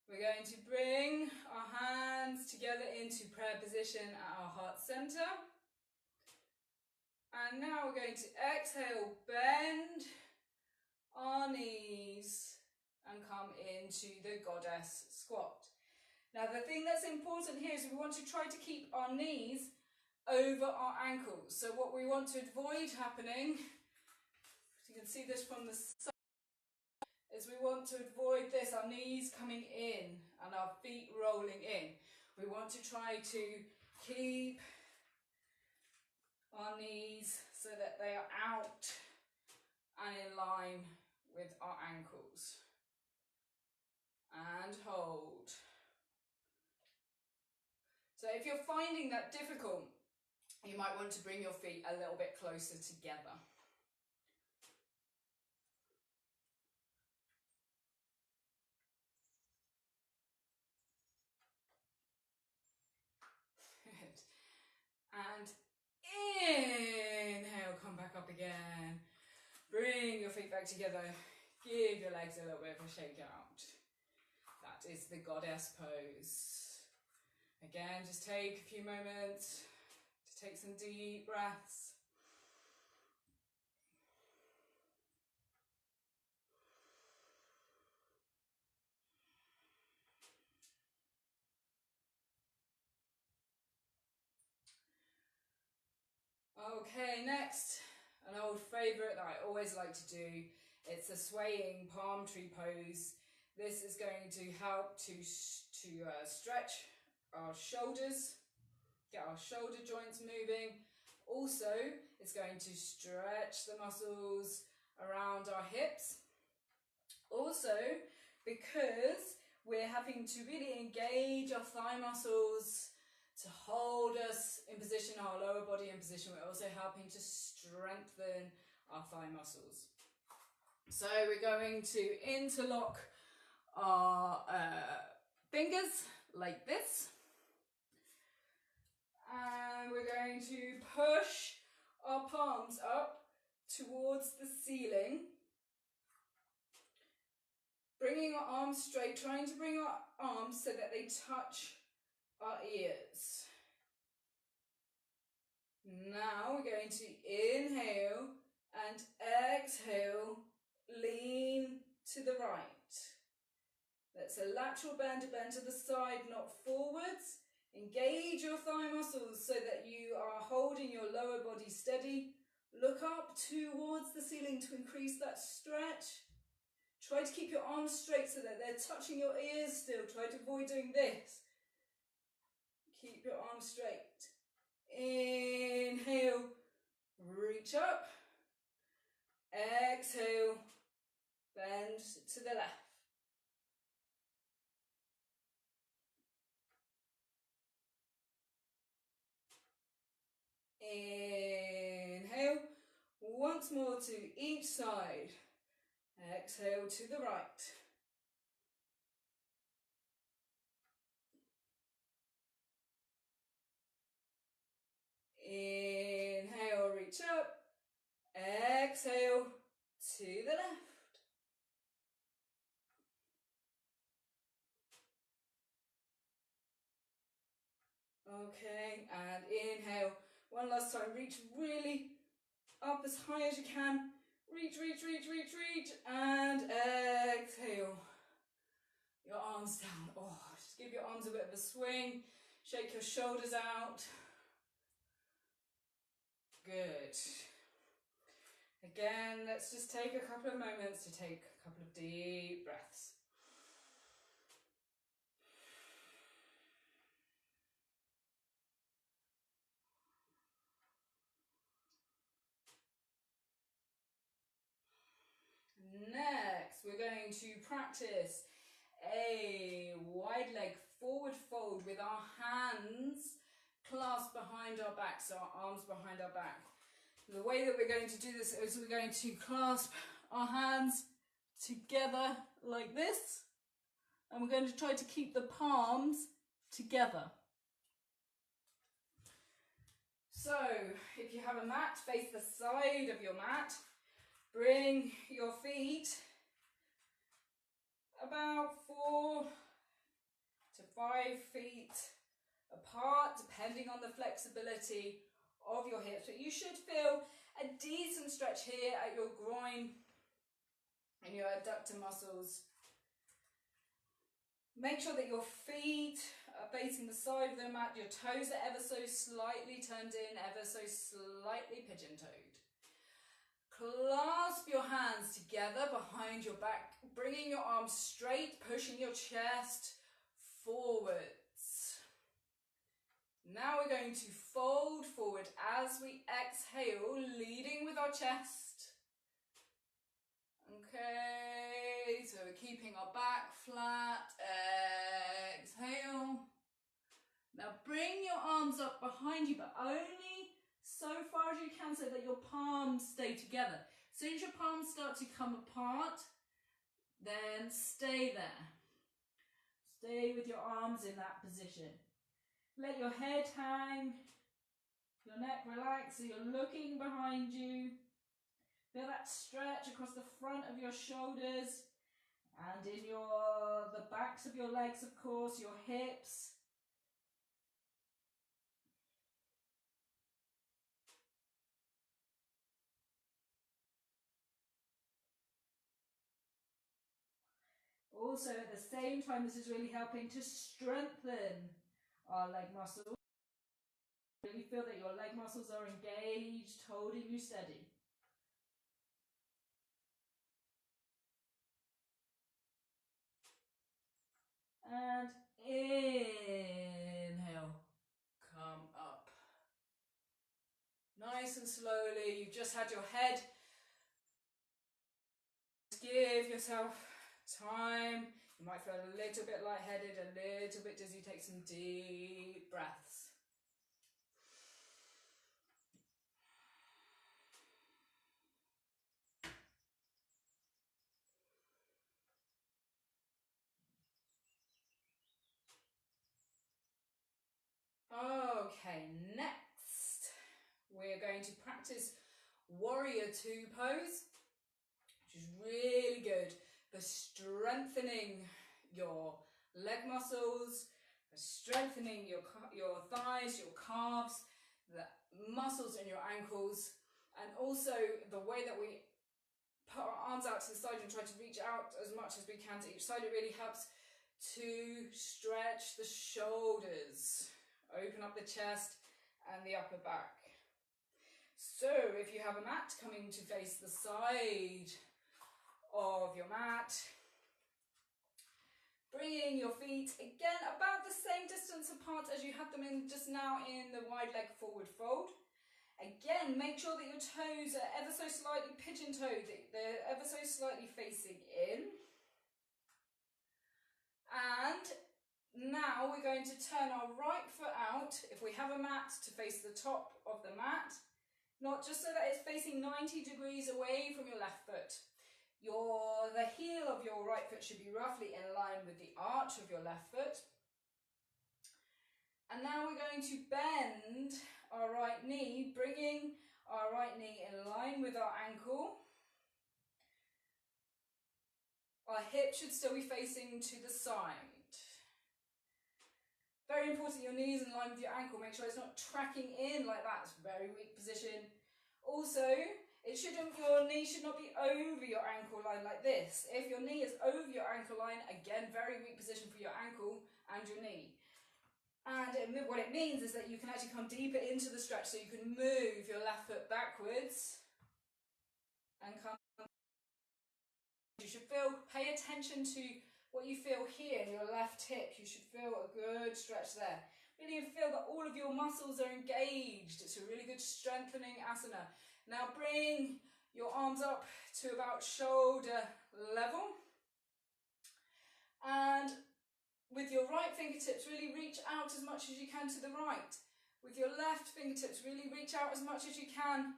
Speaker 1: We're going to bring our hands together into prayer position at our heart center. And now we're going to exhale, bend our knees and come into the goddess squat. Now the thing that's important here is we want to try to keep our knees over our ankles. So what we want to avoid happening, you can see this from the side, is we want to avoid this, our knees coming in and our feet rolling in. We want to try to keep our knees so that they are out and in line with our ankles. And hold. So if you're finding that difficult, you might want to bring your feet a little bit closer together. Good. And inhale, come back up again. Bring your feet back together. Give your legs a little bit of a shake out. That is the goddess pose. Again, just take a few moments to take some deep breaths. Okay, next, an old favourite that I always like to do, it's a swaying palm tree pose. This is going to help to stretch our shoulders, get our shoulder joints moving. Also, it's going to stretch the muscles around our hips. Also, because we're having to really engage our thigh muscles to hold us in position, our lower body in position, we're also helping to strengthen our thigh muscles. So we're going to interlock our fingers like this. And we're going to push our palms up towards the ceiling. Bringing our arms straight, trying to bring our arms so that they touch our ears. Now we're going to inhale and exhale, lean to the right. That's a lateral bend, a bend to the side, not forwards. Engage your thigh muscles so that you are holding your lower body steady. Look up towards the ceiling to increase that stretch. Try to keep your arms straight so that they're touching your ears still. Try to avoid doing this. Keep your arms straight. Inhale, reach up. Exhale, bend to the left. Inhale, once more to each side. Exhale to the right. Inhale, reach up. Exhale to the left. Okay, and inhale. One last time, reach really up as high as you can. Reach, reach, reach, reach, reach, and exhale. Your arms down. Oh, just give your arms a bit of a swing. Shake your shoulders out. Good. Again, let's just take a couple of moments to take a couple of deep breaths. Next, we're going to practice a wide leg forward fold with our hands clasped behind our back, so our arms behind our back. The way that we're going to do this is we're going to clasp our hands together like this, and we're going to try to keep the palms together. So, if you have a mat, face the side of your mat. Bring your feet about 4 to 5 feet apart, depending on the flexibility of your hips. But you should feel a decent stretch here at your groin and your adductor muscles. Make sure that your feet are facing the side of the mat, your toes are ever so slightly turned in, ever so slightly pigeon-toed. Clasp your hands together behind your back, bringing your arms straight, pushing your chest forwards. Now we're going to fold forward as we exhale, leading with our chest. Okay, so we're keeping our back flat. Exhale. Now bring your arms up behind you, but only so far as you can so that your palms stay together. As soon as your palms start to come apart, then stay there. Stay with your arms in that position. Let your head hang, your neck relax so you're looking behind you.
Speaker 2: Feel that stretch across the front of your shoulders and in the backs of your legs, of course, your hips. Also, at the same time, this is really helping to strengthen our leg muscles. Really feel that your leg muscles are engaged, holding you steady. And inhale, come up. Nice and slowly, you've just had your head. Give yourself time. You might feel a little bit lightheaded, a little bit dizzy. Take some deep breaths. Okay, next we're going to practice Warrior Two pose, which is really good for strengthening your leg muscles, for strengthening your thighs, your calves, the muscles in your ankles, and also the way that we put our arms out to the side and try to reach out as much as we can to each side. It really helps to stretch the shoulders, open up the chest and the upper back. So if you have a mat, coming to face the side of your mat, bringing your feet again about the same distance apart as you had them in just now in the wide leg forward fold. Again, make sure that your toes are ever so slightly pigeon-toed, they're ever so slightly facing in. And now we're going to turn our right foot out, if we have a mat, to face the top of the mat, not just so that it's facing 90 degrees away from your left foot. The heel of your right foot should be roughly in line with the arch of your left foot. And now we're going to bend our right knee, bringing our right knee in line with our ankle. Our hip should still be facing to the side. Very important, your knee is in line with your ankle. Make sure it's not tracking in like that. It's a very weak position. Also, your knee should not be over your ankle line like this. If your knee is over your ankle line, again, very weak position for your ankle and your knee. And what it means is that you can actually come deeper into the stretch, so you can move your left foot backwards and come. You should pay attention to what you feel here in your left hip. You should feel a good stretch there. Really feel that all of your muscles are engaged. It's a really good strengthening asana. Now bring your arms up to about shoulder level. And with your right fingertips, really reach out as much as you can to the right. With your left fingertips, really reach out as much as you can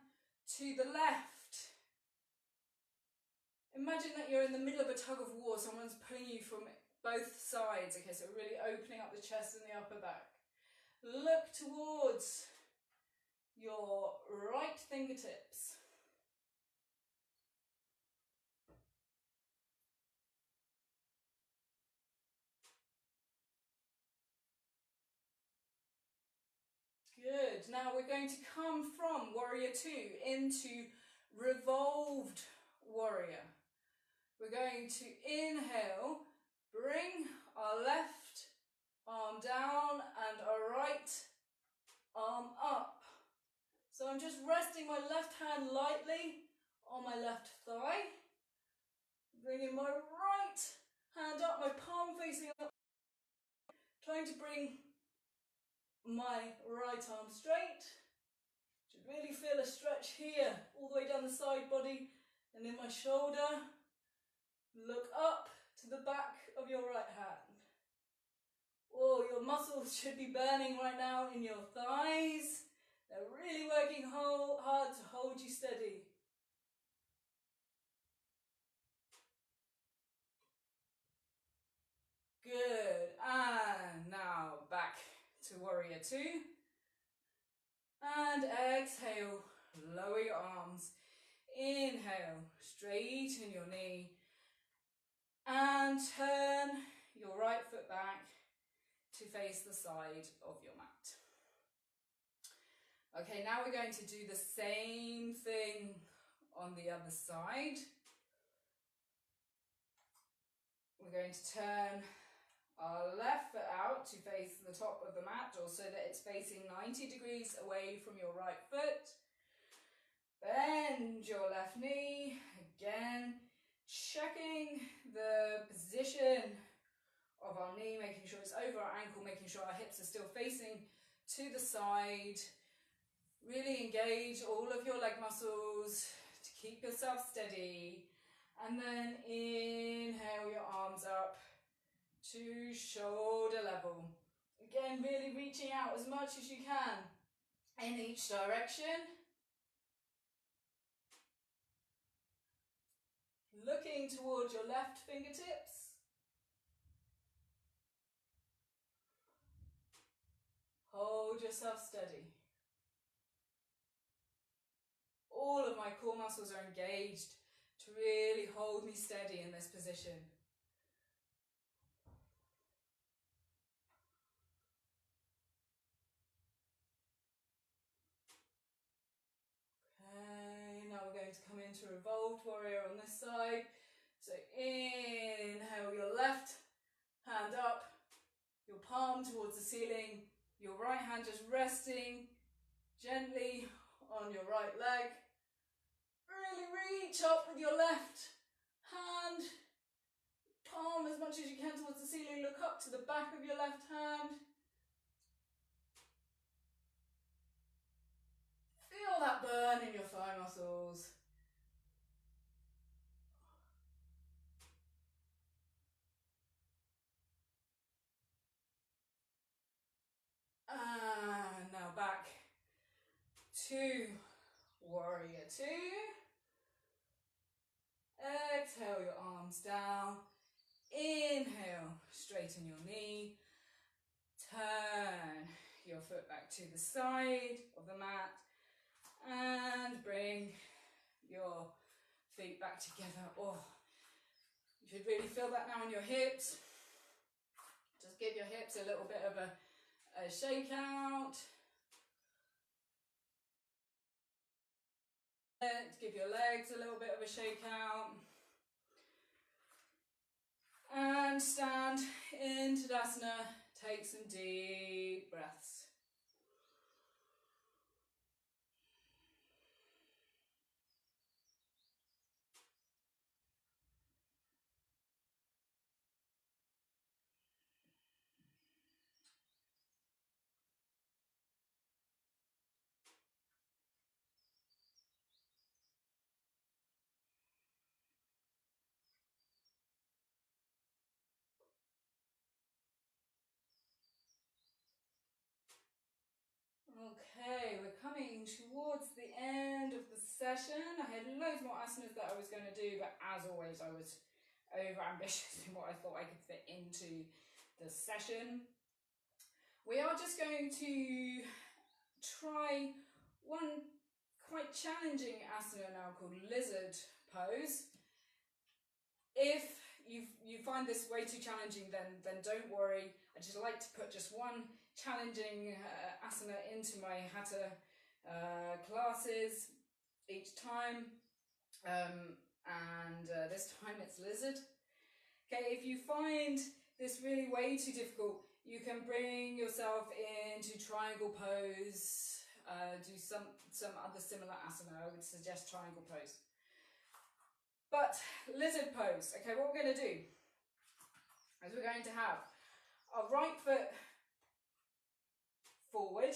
Speaker 2: to the left. Imagine that you're in the middle of a tug of war. Someone's pulling you from both sides. Okay, so really opening up the chest and the upper back. Look towards your right fingertips. Good. Now we're going to come from Warrior Two into Revolved Warrior. We're going to inhale, bring our left arm down and our right arm up. So I'm just resting my left hand lightly on my left thigh, bringing my right hand up, my palm facing up, trying to bring my right arm straight. Should really feel a stretch here, all the way down the side body and in my shoulder. Look up to the back of your right hand. Oh, your muscles should be burning right now in your thighs. They're really working hard to hold you steady. Good. And now back to Warrior Two. And exhale, lower your arms. Inhale, straighten your knee and turn your right foot back to face the side of your mat. Okay, now we're going to do the same thing on the other side. We're going to turn our left foot out to face the top of the mat, or so that it's facing 90 degrees away from your right foot. Bend your left knee, again, checking the position of our knee, making sure it's over our ankle, making sure our hips are still facing to the side. Really engage all of your leg muscles to keep yourself steady. And then inhale your arms up to shoulder level. Again, really reaching out as much as you can in each direction. Looking towards your left fingertips. Hold yourself steady. All of my core muscles are engaged to really hold me steady in this position. Okay, now we're going to come into revolved warrior on this side. So inhale your left hand up, your palm towards the ceiling, your right hand just resting gently on your right leg. Really reach up with your left hand, palm as much as you can towards the ceiling, look up to the back of your left hand. Feel that burn in your thigh muscles. And now back to warrior two. Exhale your arms down. Inhale, straighten your knee. Turn your foot back to the side of the mat. And bring your feet back together. Oh, you should really feel that now in your hips. Just give your hips a little bit of a shake out. Give your legs a little bit of a shake out. And stand in Tadasana. Take some deep breaths. Okay, we're coming towards the end of the session. I had loads more asanas that I was going to do, but as always I was over ambitious in what I thought I could fit into the session. We are just going to try one quite challenging asana now called lizard pose. If you find this way too challenging, then don't worry. I just like to put just one challenging asana into my Hatha classes each time, and this time it's lizard. Okay, if you find this really way too difficult, you can bring yourself into triangle pose, do some other similar asana. I would suggest triangle pose. But lizard pose, okay, what we're going to do is we're going to have our right foot forward,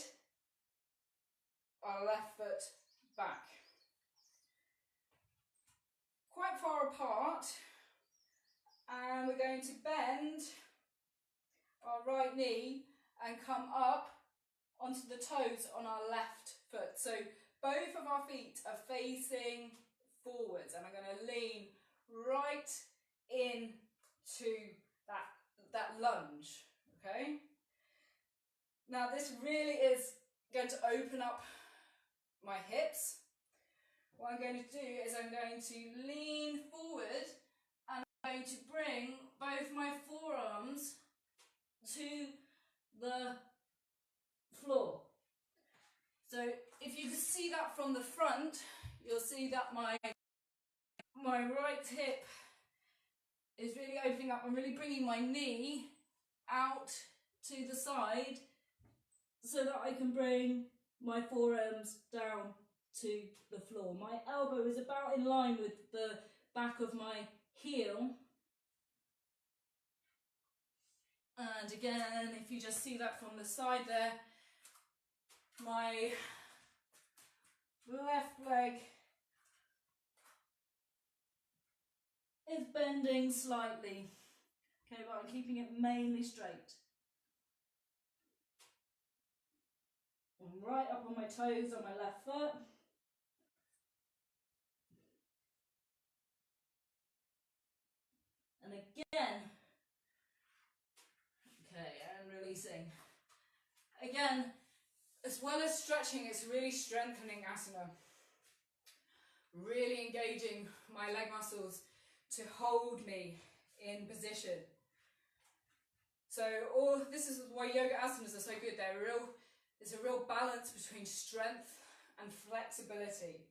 Speaker 2: our left foot back. Quite far apart, and we're going to bend our right knee and come up onto the toes on our left foot. So both of our feet are facing forwards, and I'm going to lean right into that lunge, okay? Now this really is going to open up my hips, what I'm going to do is I'm going to lean forward and I'm going to bring both my forearms to the floor. So if you can see that from the front, you'll see that my right hip is really opening up. I'm really bringing my knee out to the side so that I can bring my forearms down to the floor. My elbow is about in line with the back of my heel. And again, if you just see that from the side there, my left leg is bending slightly. Okay, but I'm keeping it mainly straight. I'm right up on my toes on my left foot. And again, okay, and releasing. Again, as well as stretching, it's really strengthening asana. Really engaging my leg muscles to hold me in position. So this is why yoga asanas are so good. There's a real balance between strength and flexibility.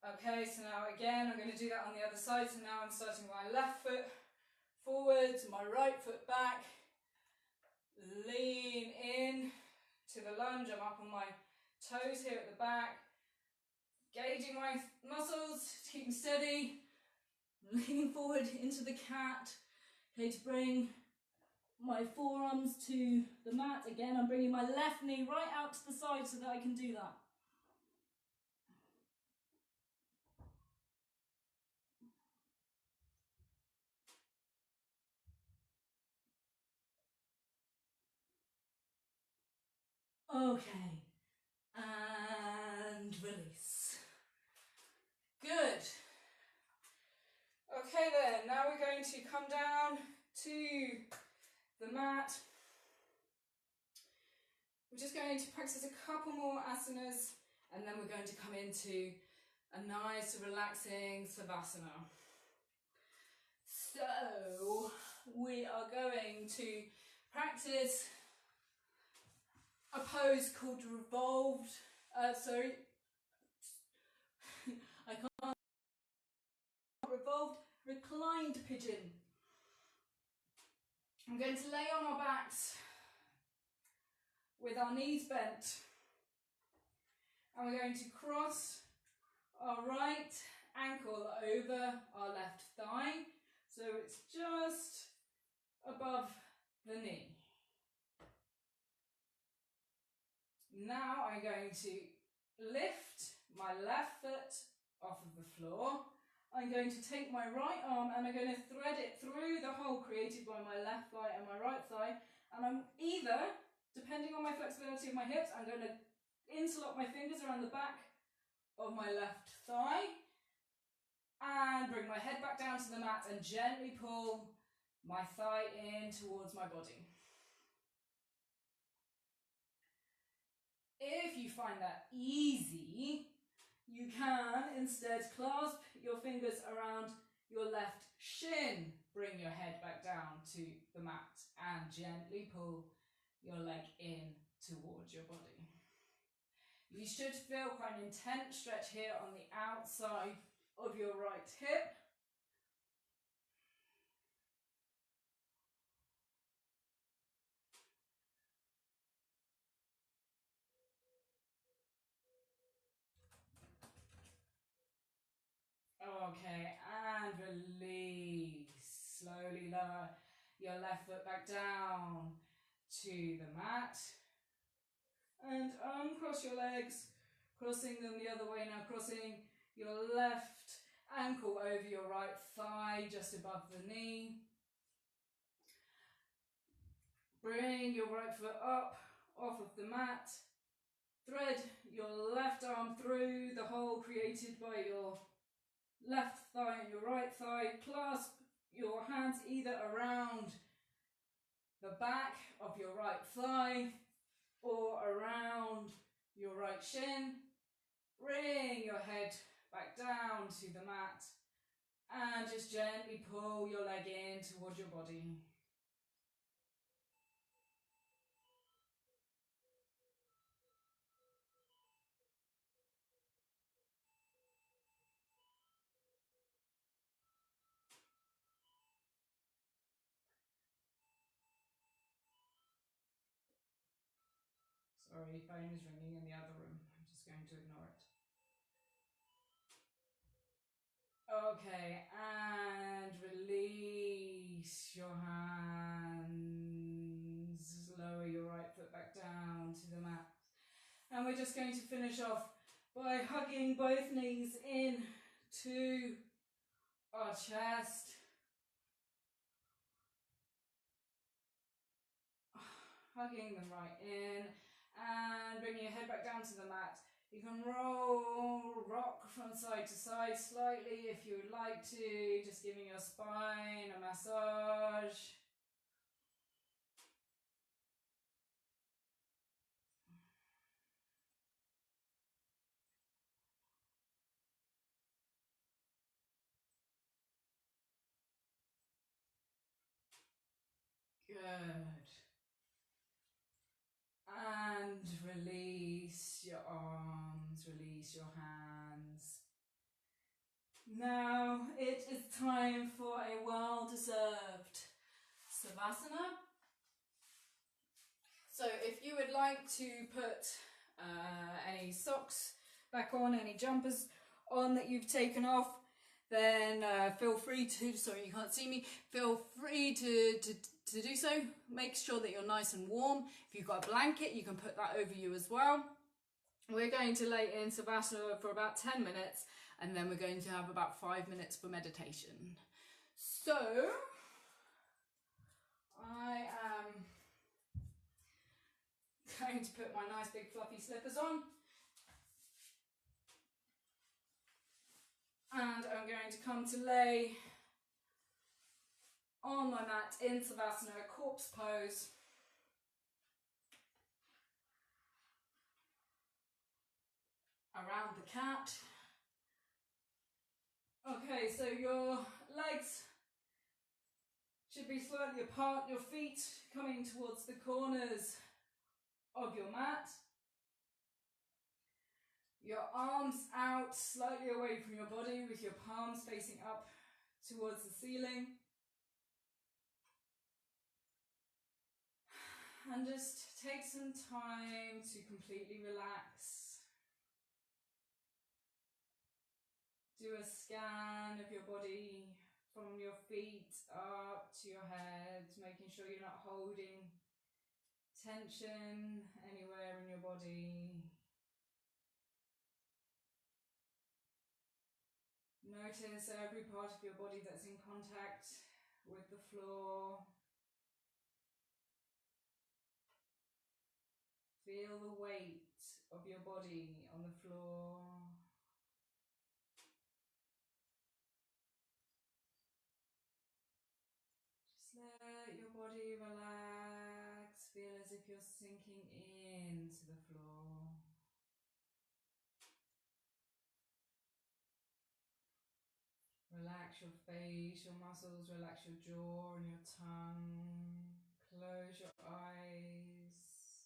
Speaker 2: Okay, so now again, I'm going to do that on the other side. So now I'm starting with my left foot forwards, my right foot back. Lean in to the lunge. I'm up on my toes here at the back. Gauging my muscles, keeping steady. Leaning forward into the cat. Okay, to bring my forearms to the mat. Again, I'm bringing my left knee right out to the side so that I can do that. Okay, and release. Good. Okay then, now we're going to come down to the mat. We're just going to practice a couple more asanas and then we're going to come into a nice relaxing savasana. So we are going to practice a pose called revolved, revolved reclined pigeon. I'm going to lay on our backs with our knees bent and we're going to cross our right ankle over our left thigh so it's just above the knee. Now I'm going to lift my left foot off of the floor. I'm going to take my right arm and I'm going to thread it through the hole created by my left thigh and my right thigh. And I'm either, depending on my flexibility of my hips, I'm going to interlock my fingers around the back of my left thigh and bring my head back down to the mat and gently pull my thigh in towards my body. If you find that easy, you can instead clasp your fingers around your left shin, bring your head back down to the mat and gently pull your leg in towards your body. You should feel quite an intense stretch here on the outside of your right hip. Okay, and release. Slowly lower your left foot back down to the mat. And uncross your legs, crossing them the other way now, crossing your left ankle over your right thigh, just above the knee. Bring your right foot up off of the mat. Thread your left arm through the hole created by your left thigh and your right thigh. Clasp your hands either around the back of your right thigh or around your right shin. Bring your head back down to the mat and just gently pull your leg in towards your body. Sorry, phone is ringing in the other room. I'm just going to ignore it. Okay, and release your hands. Lower your right foot back down to the mat. And we're just going to finish off by hugging both knees in to our chest. Hugging them right in and bringing your head back down to the mat. You can rock from side to side slightly if you would like to, just giving your spine a massage. Good. And release your arms, release your hands. Now it is time for a well-deserved Savasana. So if you would like to put any socks back on, any jumpers on that you've taken off, then feel free to, sorry you can't see me, feel free to do so. Make sure that you're nice and warm. If you've got a blanket, you can put that over you as well. We're going to lay in Savasana for about 10 minutes and then we're going to have about 5 minutes for meditation. So, I am going to put my nice big fluffy slippers on. And I'm going to come to lay on my mat in Savasana, corpse pose. Around the cat. Okay, so your legs should be slightly apart, your feet coming towards the corners of your mat. Your arms out slightly away from your body with your palms facing up towards the ceiling. And just take some time to completely relax. Do a scan of your body from your feet up to your head, making sure you're not holding tension anywhere in your body. Notice every part of your body that's in contact with the floor. Feel the weight of your body on the floor. Just let your body relax. Feel as if you're sinking into the floor. Relax your face, your muscles, relax your jaw and your tongue. Close your eyes.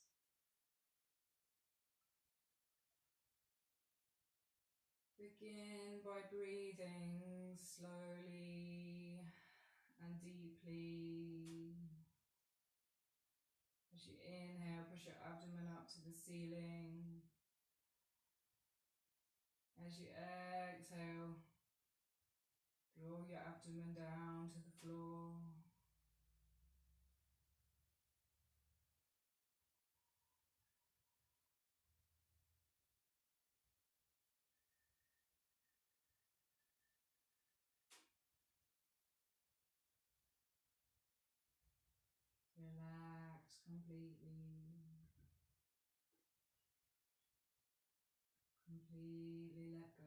Speaker 2: Begin by breathing slowly and deeply. As you inhale, push your abdomen up to the ceiling. As you exhale, draw your abdomen down to the floor. Relax completely. Completely let go.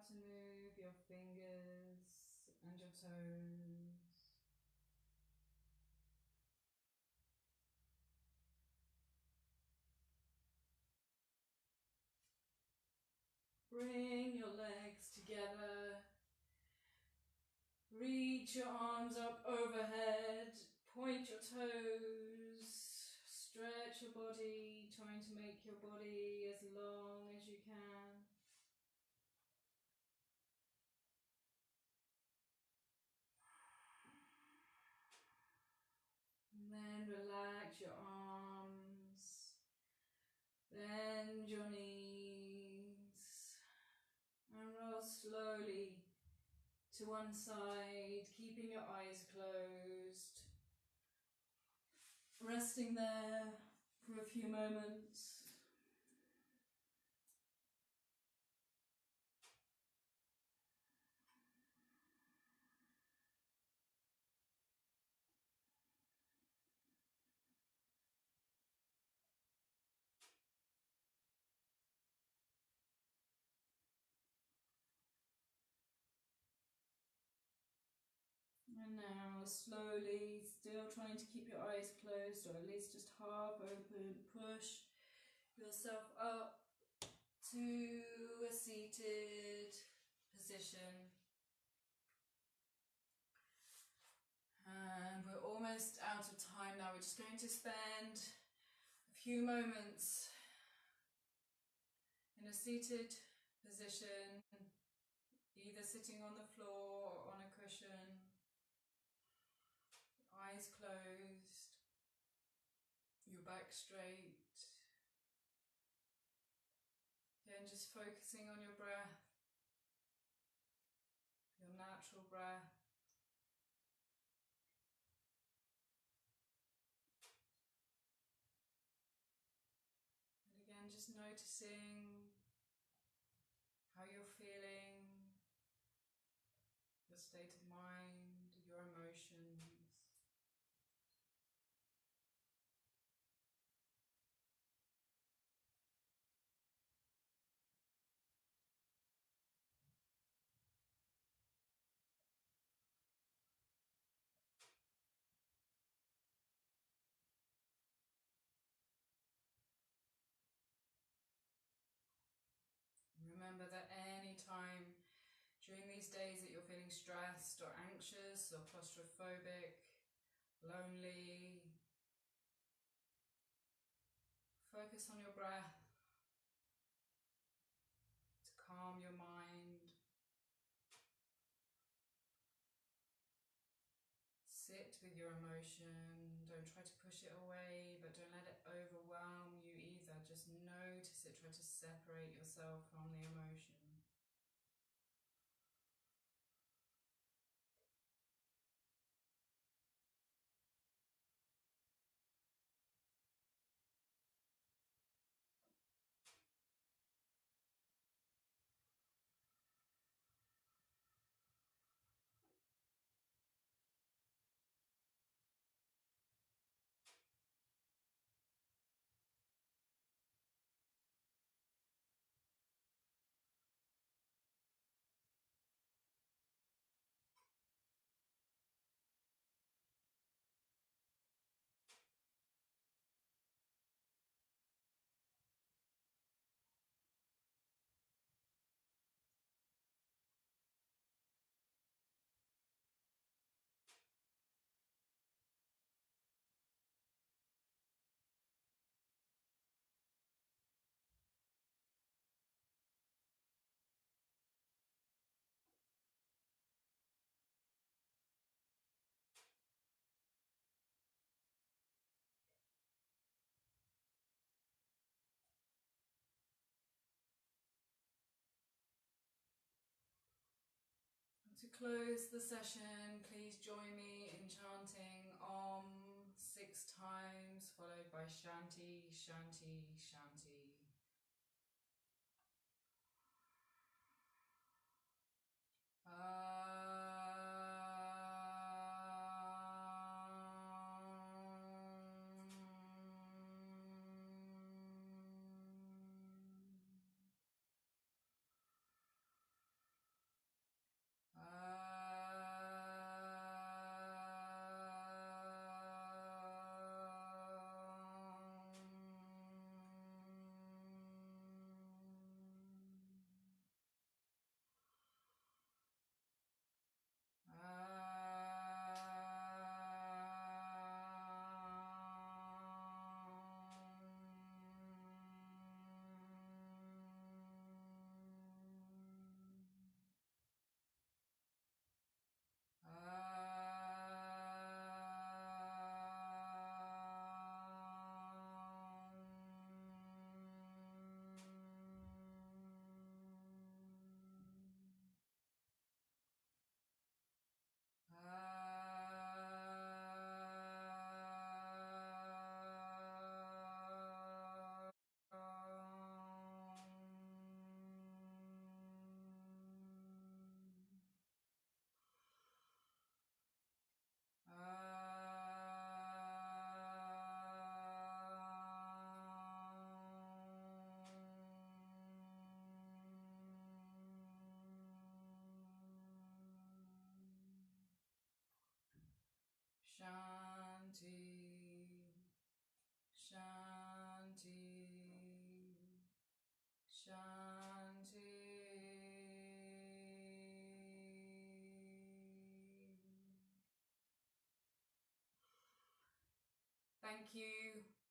Speaker 2: to move your fingers and your toes. Bring your legs together. Reach your arms up overhead. Point your toes. Stretch your body, trying to make your body as long as you can. And then relax your arms. Bend your knees. And roll slowly to one side, keeping your eyes closed. Resting there for a few moments. And now slowly, still trying to keep your eyes closed or at least just half open, push yourself up to a seated position. And we're almost out of time now. We're just going to spend a few moments in a seated position, either sitting on the floor or on a cushion. Eyes closed, your back straight. Again, just focusing on your breath, your natural breath. And again, just noticing how you're feeling, your state of mind, your emotions. Remember that any time during these days that you're feeling stressed or anxious or claustrophobic, lonely, focus on your breath to calm your mind. Sit with your emotion. Don't try to push it away, but don't let it overwhelm you either. Just notice it. Try to separate yourself from the emotion. To close the session, please join me in chanting Om 6 times, followed by Shanti, Shanti, Shanti.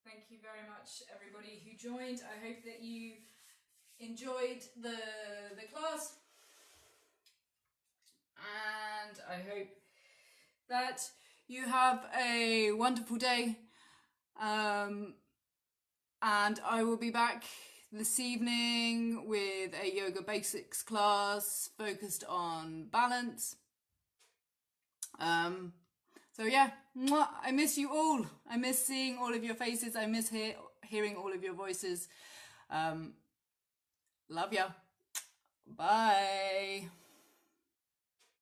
Speaker 2: Thank you very much, everybody who joined. I hope that you enjoyed the class, and I hope that you have a wonderful day. And I will be back this evening with a yoga basics class focused on balance. So yeah, I miss you all. I miss seeing all of your faces. I miss hearing all of your voices. Love ya. Bye.